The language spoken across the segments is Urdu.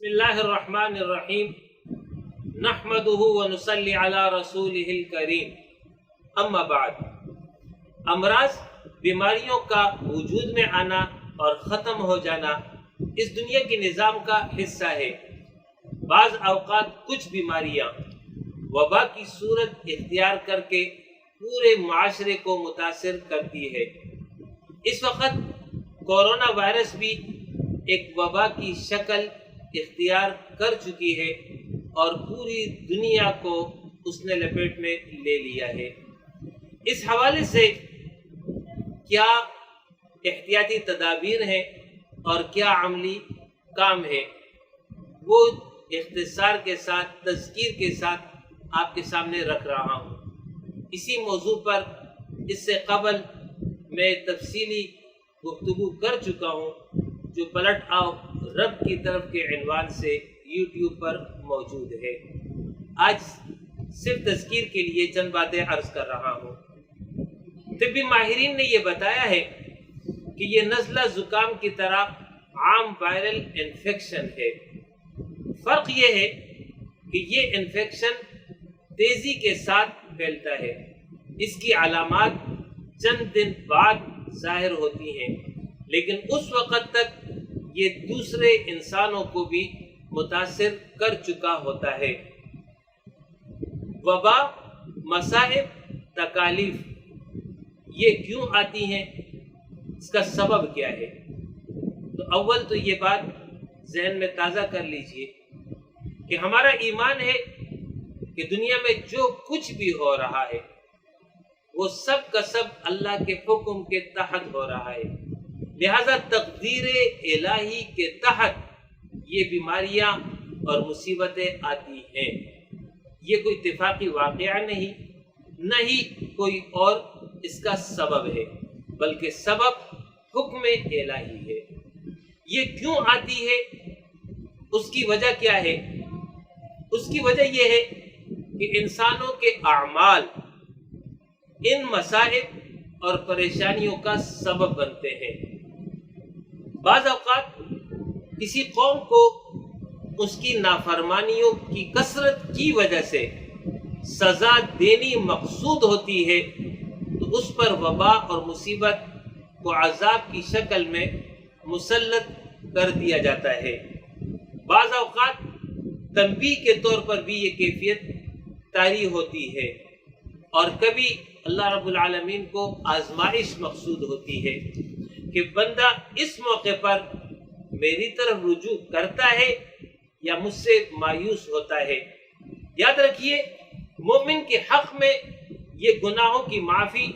بسم اللہ الرحمن الرحیم نحمدہ ونصلی علی رسولہ الکریم اما بعد۔ امراض بیماریوں کا وجود میں آنا اور ختم ہو جانا اس دنیا کے نظام کا حصہ ہے۔ بعض اوقات کچھ بیماریاں وبا کی صورت اختیار کر کے پورے معاشرے کو متاثر کرتی ہے۔ اس وقت کورونا وائرس بھی ایک وبا کی شکل اختیار کر چکی ہے اور پوری دنیا کو اس نے لپیٹ میں لے لیا ہے۔ اس حوالے سے کیا احتیاطی تدابیر ہیں اور کیا عملی کام ہے، وہ اختصار کے ساتھ تذکیر کے ساتھ آپ کے سامنے رکھ رہا ہوں۔ اسی موضوع پر اس سے قبل میں تفصیلی گفتگو کر چکا ہوں جو پلٹ آؤ رب کی طرف کے عنوان سے یوٹیوب پر موجود ہے۔ آج صرف تذکیر کے لیے چند باتیں عرض کر رہا ہوں۔ طبی ماہرین نے یہ بتایا ہے کہ یہ نزلہ زکام کی طرح عام وائرل انفیکشن ہے۔ فرق یہ ہے کہ یہ انفیکشن تیزی کے ساتھ پھیلتا ہے۔ اس کی علامات چند دن بعد ظاہر ہوتی ہیں، لیکن اس وقت تک یہ دوسرے انسانوں کو بھی متاثر کر چکا ہوتا ہے۔ وبا، مصائب، تکالیف یہ کیوں آتی ہیں، اس کا سبب کیا ہے؟ تو اول تو یہ بات ذہن میں تازہ کر لیجئے کہ ہمارا ایمان ہے کہ دنیا میں جو کچھ بھی ہو رہا ہے وہ سب کا سب اللہ کے حکم کے تحت ہو رہا ہے، لہذا تقدیر الہی کے تحت یہ بیماریاں اور مصیبتیں آتی ہیں۔ یہ کوئی اتفاقی واقعہ نہیں، نہ ہی کوئی اور اس کا سبب ہے، بلکہ سبب حکم الہی ہے۔ یہ کیوں آتی ہے، اس کی وجہ کیا ہے؟ اس کی وجہ یہ ہے کہ انسانوں کے اعمال ان مصائب اور پریشانیوں کا سبب بنتے ہیں۔ بعض اوقات کسی قوم کو اس کی نافرمانیوں کی کثرت کی وجہ سے سزا دینی مقصود ہوتی ہے تو اس پر وبا اور مصیبت کو عذاب کی شکل میں مسلط کر دیا جاتا ہے۔ بعض اوقات تنبیہ کے طور پر بھی یہ کیفیت طاری ہوتی ہے، اور کبھی اللہ رب العالمین کو آزمائش مقصود ہوتی ہے کہ بندہ اس موقع پر میری طرف رجوع کرتا ہے یا مجھ سے مایوس ہوتا ہے۔ یاد رکھیے، مومن کے حق میں یہ گناہوں کی معافی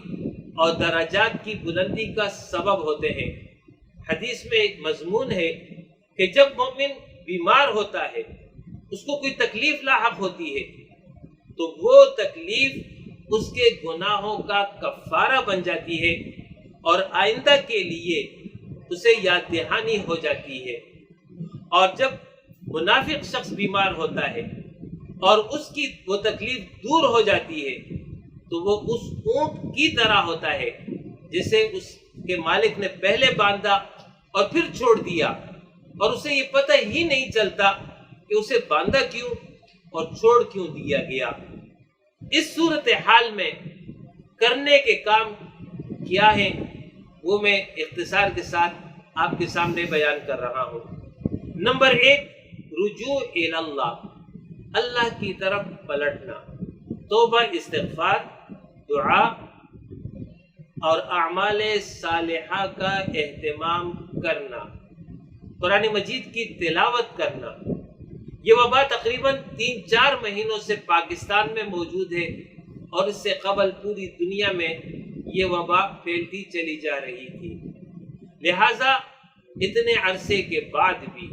اور درجات کی بلندی کا سبب ہوتے ہیں۔ حدیث میں ایک مضمون ہے کہ جب مومن بیمار ہوتا ہے، اس کو کوئی تکلیف لاحق ہوتی ہے، تو وہ تکلیف اس کے گناہوں کا کفارہ بن جاتی ہے اور آئندہ کے لیے اسے یاد دہانی ہو جاتی ہے۔ اور جب منافق شخص بیمار ہوتا ہے اور اس کی وہ تکلیف دور ہو جاتی ہے تو وہ اس اونٹ کی طرح ہوتا ہے جسے اس کے مالک نے پہلے باندھا اور پھر چھوڑ دیا، اور اسے یہ پتہ ہی نہیں چلتا کہ اسے باندھا کیوں اور چھوڑ کیوں دیا گیا۔ اس صورتحال میں کرنے کے کام کیا ہیں، وہ میں اختصار کے ساتھ آپ کے سامنے بیان کر رہا ہوں۔ نمبر 1، رجوع اللہ، اللہ کی طرف پلٹنا، توبہ، استغفار، دعا اور اعمال صالحہ کا اہتمام کرنا، قرآن مجید کی تلاوت کرنا۔ یہ وبا تقریباً 3-4 مہینوں سے پاکستان میں موجود ہے، اور اس سے قبل پوری دنیا میں یہ وبا پھیلتی چلی جا رہی تھی۔ لہٰذا اتنے عرصے کے بعد بھی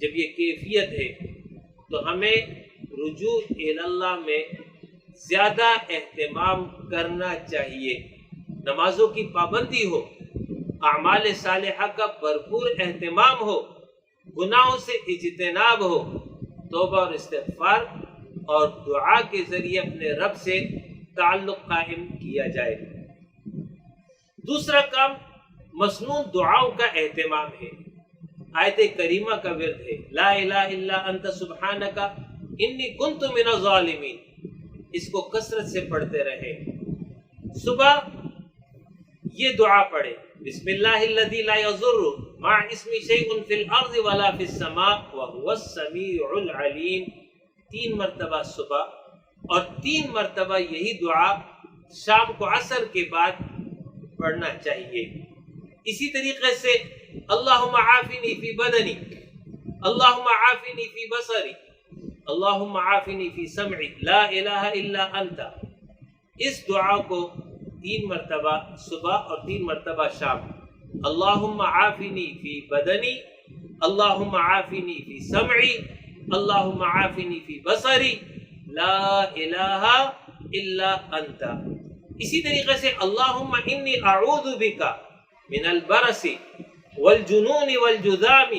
جب یہ کیفیت ہے تو ہمیں رجوع اللہ میں زیادہ اہتمام کرنا چاہیے۔ نمازوں کی پابندی ہو، اعمال صالحہ کا بھرپور اہتمام ہو، گناہوں سے اجتناب ہو، توبہ اور استغفار اور دعا کے ذریعے اپنے رب سے تعلق قائم کیا جائے۔ دوسرا کام مسنون دعاؤں کا اہتمام ہے۔ آیت کریمہ کا ورد ہے، لا الہ الا انت سبحانک انی کنت من الظالمین، اس کو کثرت سے پڑھتے رہے۔ صبح یہ دعا پڑھے، بسم اللہ الذی لا یضر مع اسمہ شیء فی الارض ولا فی السماء وهو السمیع العلیم، 3 مرتبہ صبح اور 3 مرتبہ یہی دعا شام کو عصر کے بعد پڑھنا چاہیے۔ اسی طریقے سے اللہم عافنی فی بدنی، اللہم عافنی فی بصری، اللہم عافنی فی سمعی، لا الہ الا انت، اس دعا کو 3 مرتبہ صبح اور 3 مرتبہ شام، اللہم عافنی فی بدنی، اللہم عافنی فی سمعی، اللہم عافنی فی بصری، لا الہ الا انت۔ اسی طریقے سے اللہم انی اعوذ بک من البرس والجنون والجذام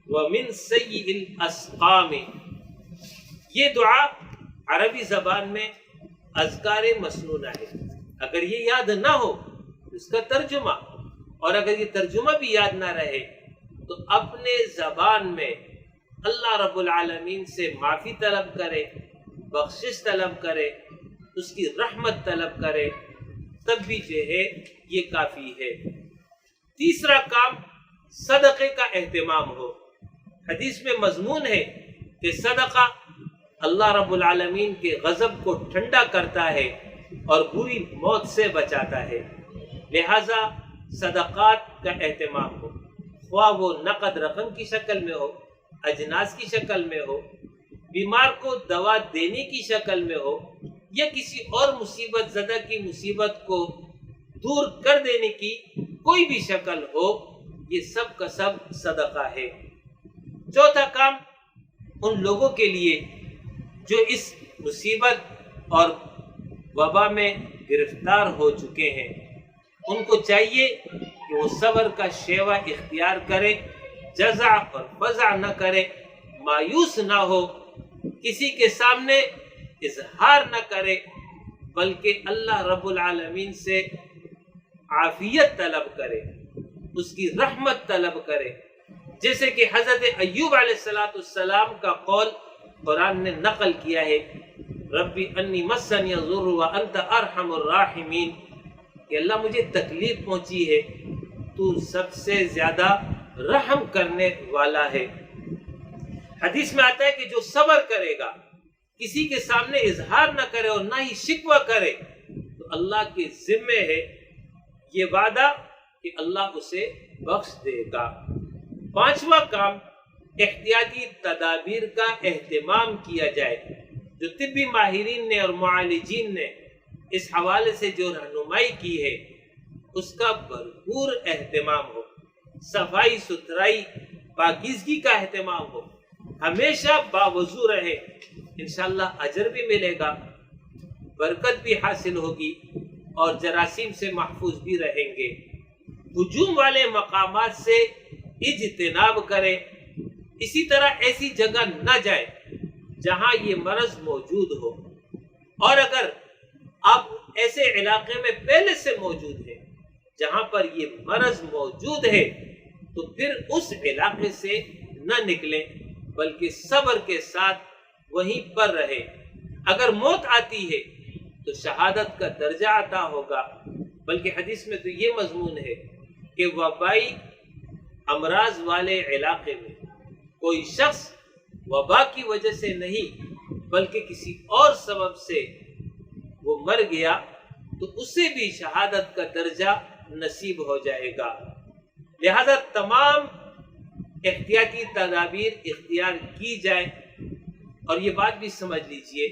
ومن سیء الاسقام، یہ دعا عربی زبان میں اذکار مسنونہ ہے۔ اگر یہ یاد نہ ہو اس کا ترجمہ، اور اگر یہ ترجمہ بھی یاد نہ رہے تو اپنے زبان میں اللہ رب العالمین سے معافی طلب کرے، بخشش طلب کرے، اس کی رحمت طلب کرے، تب بھی جو ہے یہ کافی ہے۔ تیسرا کام صدقے کا اہتمام ہو۔ حدیث میں مضمون ہے کہ صدقہ اللہ رب العالمین کے غضب کو ٹھنڈا کرتا ہے اور بری موت سے بچاتا ہے، لہذا صدقات کا اہتمام ہو، خواہ وہ نقد رقم کی شکل میں ہو، اجناس کی شکل میں ہو، بیمار کو دوا دینے کی شکل میں ہو، یا کسی اور مصیبت زدہ کی مصیبت کو دور کر دینے کی کوئی بھی شکل ہو، یہ سب کا سب صدقہ ہے۔ چوتھا کام ان لوگوں کے لیے جو اس مصیبت اور وبا میں گرفتار ہو چکے ہیں، ان کو چاہیے کہ وہ صبر کا شیوہ اختیار کرے، جزع اور فزع نہ کرے، مایوس نہ ہو، کسی کے سامنے اظہار نہ کرے، بلکہ اللہ رب العالمین سے عافیت طلب کرے، اس کی رحمت طلب کرے، جیسے کہ حضرت ایوب علیہ السلام کا قول قرآن نے نقل کیا ہے، ربی انی مسنی الضر وانت ارحم الراحمین، کہ اللہ مجھے تکلیف پہنچی ہے، تو سب سے زیادہ رحم کرنے والا ہے۔ حدیث میں آتا ہے کہ جو صبر کرے گا، کسی کے سامنے اظہار نہ کرے اور نہ ہی شکوہ کرے، تو اللہ کے ذمے ہے یہ وعدہ کہ اللہ اسے بخش دے گا۔ 5واں کام احتیاطی تدابیر کا اہتمام کیا جائے۔ جو طبی ماہرین نے اور معالجین نے اس حوالے سے جو رہنمائی کی ہے، اس کا بھرپور اہتمام ہو، صفائی ستھرائی پاکیزگی کا اہتمام ہو، ہمیشہ باوضو رہے، انشاءاللہ اجر بھی ملے گا، برکت بھی حاصل ہوگی اور جراثیم سے محفوظ بھی رہیں گے۔ ہجوم والے مقامات سے اجتناب کریں، اسی طرح ایسی جگہ نہ جائے جہاں یہ مرض موجود ہو، اور اگر آپ ایسے علاقے میں پہلے سے موجود ہیں جہاں پر یہ مرض موجود ہے، تو پھر اس علاقے سے نہ نکلیں، بلکہ صبر کے ساتھ وہیں پر رہیں۔ اگر موت آتی ہے تو شہادت کا درجہ عطا ہوگا، بلکہ حدیث میں تو یہ مضمون ہے کہ وبائی امراض والے علاقے میں کوئی شخص وبا کی وجہ سے نہیں بلکہ کسی اور سبب سے وہ مر گیا تو اسے بھی شہادت کا درجہ نصیب ہو جائے گا۔ لہذا تمام احتیاطی تدابیر اختیار کی جائے، اور یہ بات بھی سمجھ لیجئے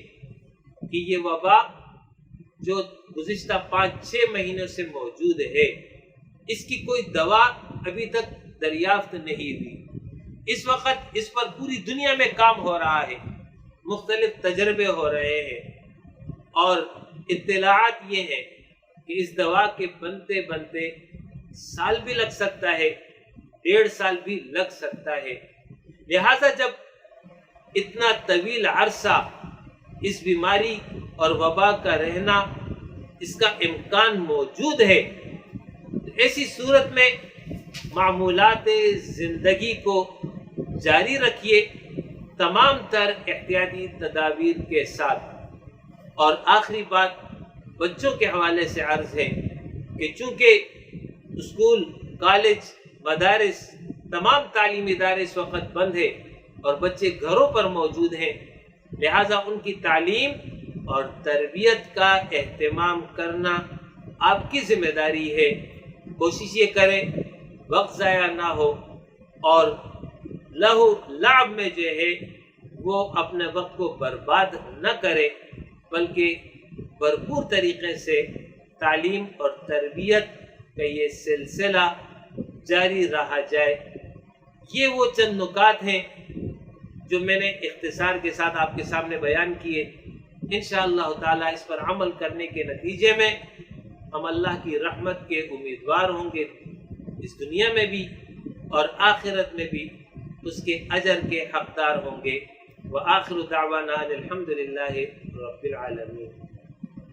کہ یہ وبا جو گزشتہ 5-6 مہینوں سے موجود ہے، اس کی کوئی دوا ابھی تک دریافت نہیں ہوئی۔ اس وقت اس پر پوری دنیا میں کام ہو رہا ہے، مختلف تجربے ہو رہے ہیں، اور اطلاعات یہ ہیں کہ اس دوا کے بنتے بنتے سال بھی لگ سکتا ہے، 1.5 سال بھی لگ سکتا ہے۔ لہذا جب اتنا طویل عرصہ اس بیماری اور وبا کا رہنا، اس کا امکان موجود ہے، تو ایسی صورت میں معمولات زندگی کو جاری رکھیے تمام تر احتیاطی تدابیر کے ساتھ۔ اور آخری بات بچوں کے حوالے سے عرض ہے کہ چونکہ اسکول، کالج، مدارس، تمام تعلیمی ادارے اس وقت بند ہے اور بچے گھروں پر موجود ہیں، لہٰذا ان کی تعلیم اور تربیت کا اہتمام کرنا آپ کی ذمہ داری ہے۔ کوشش یہ کریں وقت ضائع نہ ہو اور لہو لعب میں جو ہے وہ اپنے وقت کو برباد نہ کرے، بلکہ بھرپور طریقے سے تعلیم اور تربیت کا یہ سلسلہ جاری رہا جائے۔ یہ وہ چند نکات ہیں جو میں نے اختصار کے ساتھ آپ کے سامنے بیان کیے۔ انشاءاللہ تعالیٰ اس پر عمل کرنے کے نتیجے میں ہم اللہ کی رحمت کے امیدوار ہوں گے، اس دنیا میں بھی اور آخرت میں بھی اس کے اجر کے حقدار ہوں گے۔ وآخر دعوانا الحمدللہ رب العالمین۔